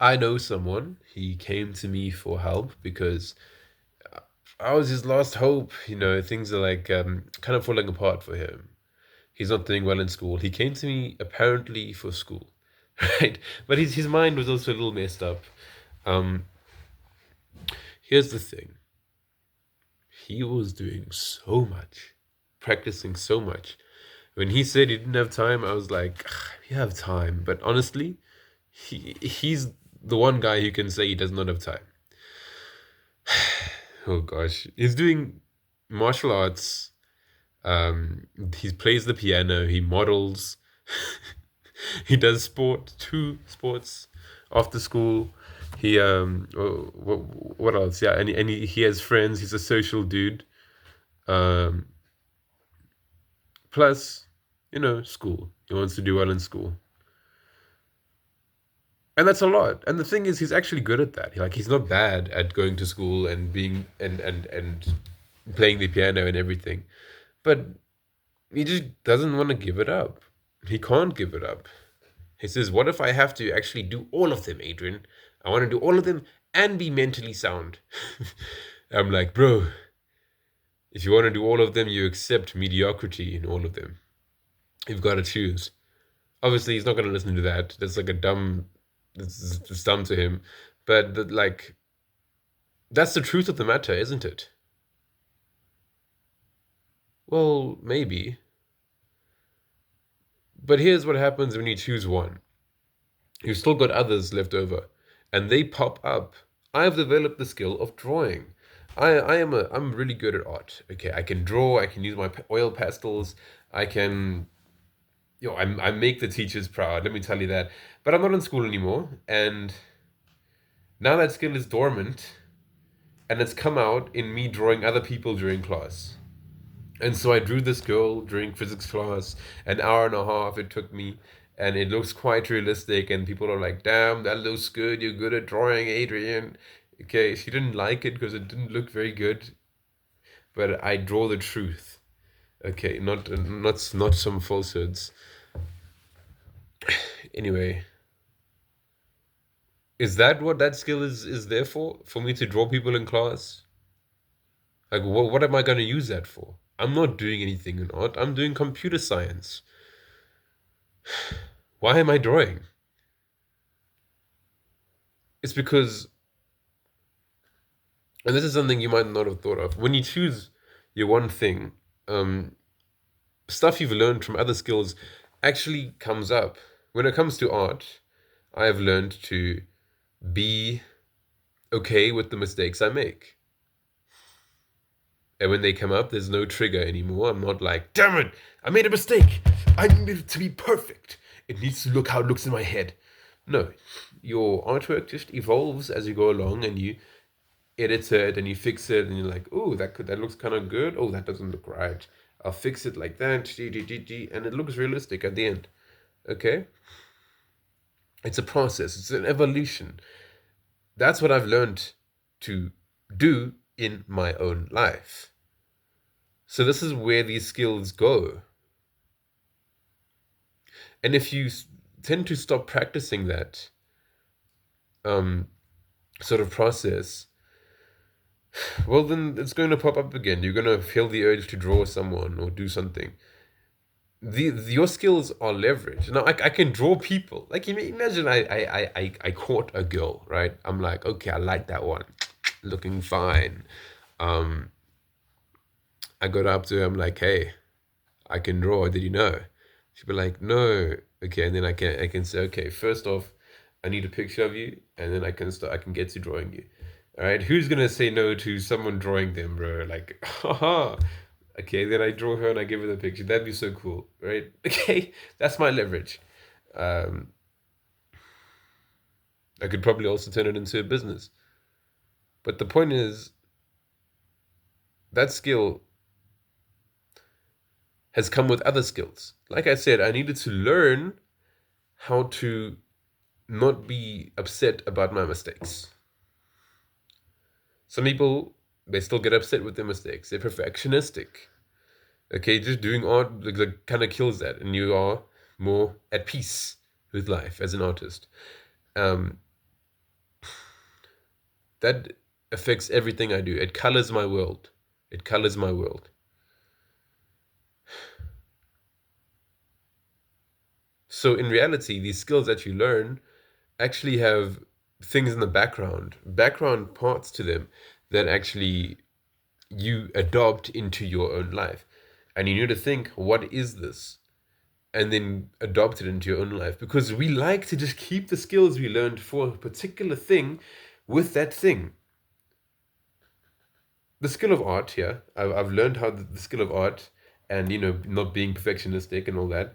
I know someone. He came to me for help because I was his last hope. Things are like kind of falling apart for him. He's not doing well in school. He came to me apparently for school, right? But his mind was also a little messed up. Um, Here's the thing. He was doing so much, practicing so much. When he said he didn't have time, I was like, "Ah, you have time." But honestly, he's the one guy who can say he does not have time. Oh gosh, he's doing martial arts. He plays the piano. He models. He does two sports after school. What else? Yeah, he has friends. He's a social dude. Um, Plus, school. He wants to do well in school, and that's a lot. And the thing is, he's actually good at that. He's not bad at going to school and being and playing the piano and everything, but he just doesn't want to give it up. He can't give it up. He says, "What if I have to actually do all of them, Adrian? I want to do all of them and be mentally sound." I'm like, bro, if you want to do all of them, you accept mediocrity in all of them. You've got to choose. Obviously, he's not going to listen to that. That's like a dumb, it's dumb to him. But that's the truth of the matter, isn't it? Well, maybe. But here's what happens when you choose one. You've still got others left over, and they pop up. I've developed the skill of drawing. I'm really good at art. Okay, I can draw. I can use my oil pastels. I can, I make the teachers proud. Let me tell you that. But I'm not in school anymore, and now that skill is dormant, and it's come out in me drawing other people during class. And so I drew this girl during physics class, an hour and a half it took me, and it looks quite realistic. And people are like, "Damn, that looks good. You're good at drawing, Adrian." Okay, she didn't like it because it didn't look very good, but I draw the truth. Okay, not some falsehoods. Anyway, is that what that skill is there for? For me to draw people in class? Like, what am I going to use that for? I'm not doing anything in art. I'm doing computer science. Why am I drawing? It's because, and this is something you might not have thought of. When you choose your one thing, um, stuff you've learned from other skills actually comes up. When it comes to art, I have learned to be okay with the mistakes I make. And when they come up, there's no trigger anymore. I'm not like, damn it, I made a mistake. I need it to be perfect. It needs to look how it looks in my head. No, your artwork just evolves as you go along, and you edit it and you fix it, and you're like, oh, that looks kind of good. Oh, that doesn't look right. I'll fix it like that, and it looks realistic at the end. Okay, it's a process. It's an evolution. That's what I've learned to do in my own life. So this is where these skills go. And if you tend to stop practicing that um, sort of process, well, then it's going to pop up again. You're going to feel the urge to draw someone or do something. Your skills are leverage. Now I can draw people. Like, imagine I caught a girl, right? I'm like, okay, I like that one, looking fine. Um, I got up to her. I'm like, hey, I can draw. Did you know? She'd be like, no. Okay, and then I can say, okay, first off, I need a picture of you, and then I can get to drawing you. All right, who's gonna say no to someone drawing them, bro? Like, haha. Okay, then I draw her and I give her the picture. That'd be so cool, right? Okay, that's my leverage. Um, I could probably also turn it into a business. But the point is, that skill has come with other skills. Like I said, I needed to learn how to not be upset about my mistakes. Some people, they still get upset with their mistakes. They're perfectionistic. Okay, just doing art like, kind of kills that, and you are more at peace with life as an artist. Um, That affects everything I do. It colors my world. It colors my world. So in reality, these skills that you learn actually have things in the background parts to them that actually you adopt into your own life. And you need to think, what is this? And then adopt it into your own life. Because we like to just keep the skills we learned for a particular thing with that thing. The skill of art, yeah. I've learned how the skill of art and, not being perfectionistic and all that.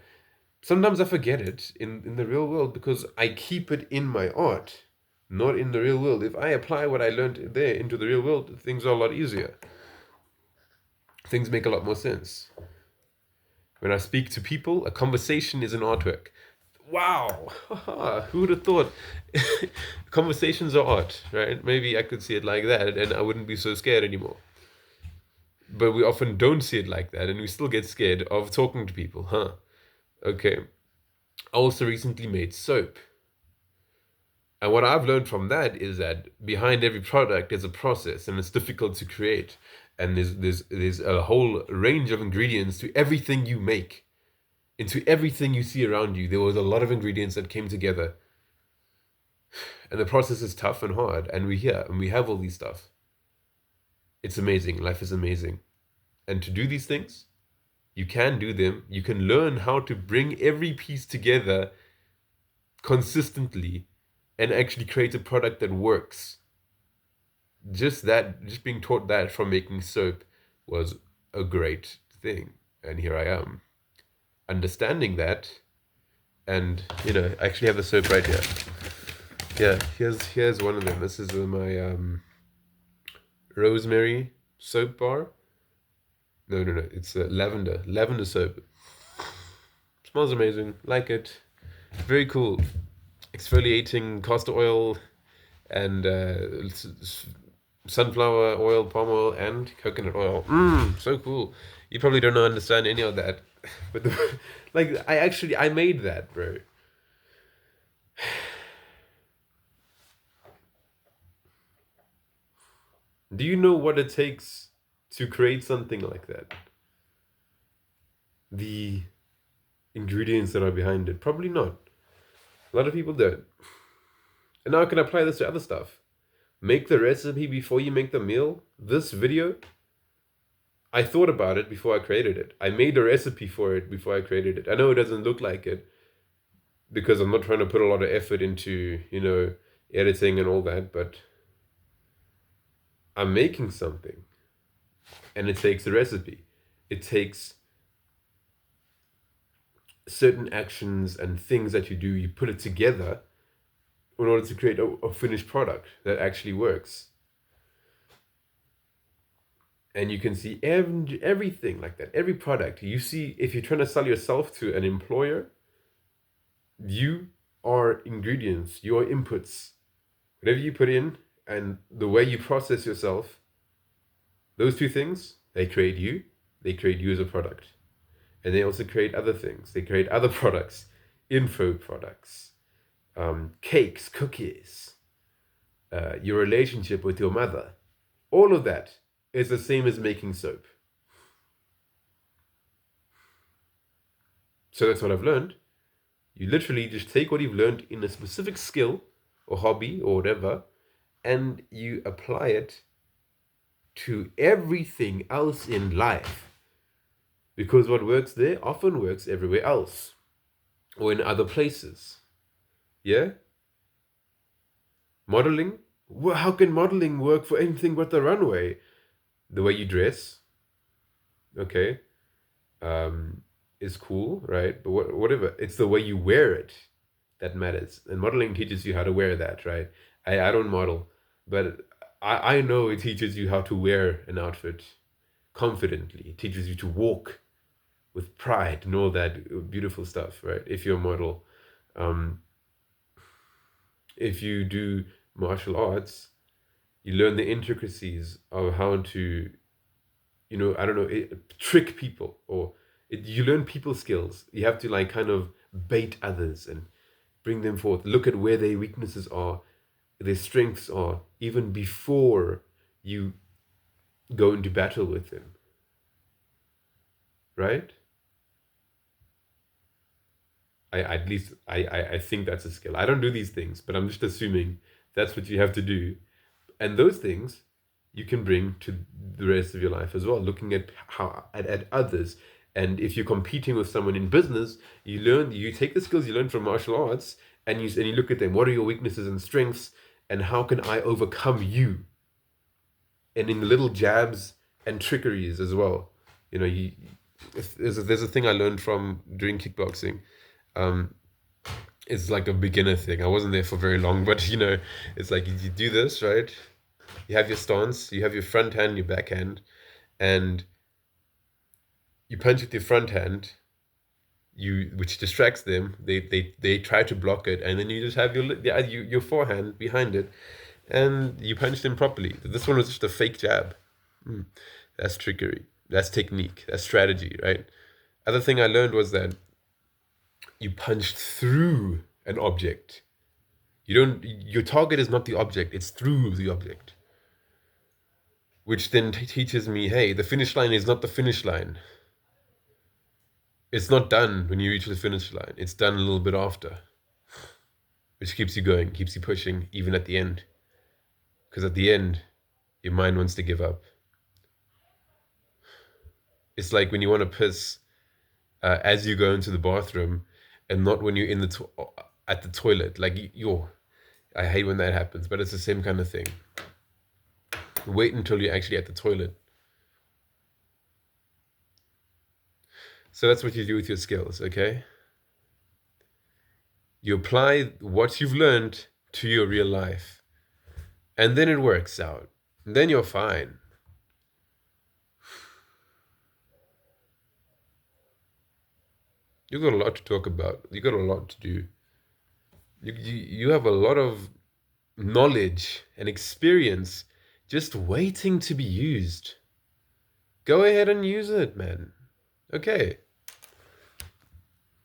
Sometimes I forget it in the real world because I keep it in my art, not in the real world. If I apply what I learned there into the real world, things are a lot easier. Things make a lot more sense. When I speak to people, a conversation is an artwork. Wow, who would have thought? Conversations are art, right? Maybe I could see it like that and I wouldn't be so scared anymore. But we often don't see it like that and we still get scared of talking to people, huh? Okay. I also recently made soap. And what I've learned from that is that behind every product is a process and it's difficult to create. And there's a whole range of ingredients to everything you make. Into everything you see around you, there was a lot of ingredients that came together. And the process is tough and hard. And we're here and we have all these stuff. It's amazing. Life is amazing. And to do these things, you can do them. You can learn how to bring every piece together consistently and actually create a product that works. Just being taught that from making soap was a great thing. And here I am, understanding that. And, I actually have the soap right here. Yeah, here's one of them. This is my rosemary soap bar. No, it's lavender soap. Smells amazing. Like it. Very cool. Exfoliating castor oil and sunflower oil, palm oil, and coconut oil. So cool. You probably don't understand any of that, but I made that, bro. Do you know what it takes to create something like that? The ingredients that are behind it? Probably not. A lot of people don't. And now I can apply this to other stuff. Make the recipe before you make the meal. This video, I thought about it before I created it. I made a recipe for it before I created it. I know it doesn't look like it because I'm not trying to put a lot of effort into, editing and all that, but I'm making something and it takes a recipe. It takes certain actions and things that you do, you put it together in order to create a finished product that actually works. And you can see everything like that. Every product you see, if you're trying to sell yourself to an employer, you are ingredients, your inputs. Whatever you put in and the way you process yourself, those two things, they create you as a product. And they also create other things. They create other products, info products, cakes, cookies, your relationship with your mother. All of that is the same as making soap. So that's what I've learned. You literally just take what you've learned in a specific skill or hobby or whatever, and you apply it to everything else in life. Because what works there often works everywhere else or in other places. Yeah? Modeling? Well, how can modeling work for anything but the runway? The way you dress, okay, is cool, right? But whatever, it's the way you wear it that matters. And modeling teaches you how to wear that, right? I don't model, but I know it teaches you how to wear an outfit confidently. It teaches you to walk with pride and all that beautiful stuff, right? If you're a model. If you do martial arts, you learn the intricacies of how to, I don't know, trick people you learn people skills. You have to kind of bait others and bring them forth. Look at where their weaknesses are their strengths are, even before you go into battle with them, right? At least I think that's a skill. I don't do these things, but I'm just assuming that's what you have to do. And those things you can bring to the rest of your life as well, looking at at others. And if you're competing with someone in business, you take the skills you learn from martial arts, and you look at them. What are your weaknesses and strengths, and how can I overcome you? And in the little jabs and trickeries as well. You know, there's a thing I learned from doing kickboxing. Um, it's like a beginner thing. I wasn't there for very long, but it's like you do this, right? You have your stance, you have your front hand, your back hand, and you punch with your front hand, which distracts them. They try to block it, and then you just have your forehand behind it, and you punch them properly. This one was just a fake jab. That's trickery. That's technique. That's strategy, right? Other thing I learned was that you punch through an object. Your target is not the object, it's through the object. Which then teaches me, hey, the finish line is not the finish line. It's not done when you reach the finish line. It's done a little bit after, which keeps you going, keeps you pushing, even at the end. Because at the end, your mind wants to give up. It's like when you want to piss as you go into the bathroom, and not when you're at the toilet. Like, I hate when that happens, but it's the same kind of thing. Wait until you're actually at the toilet. So that's what you do with your skills, okay? You apply what you've learned to your real life, and then it works out. And then you're fine. You've got a lot to talk about. You got a lot to do. You have a lot of knowledge and experience just waiting to be used. Go ahead and use it, man. Okay.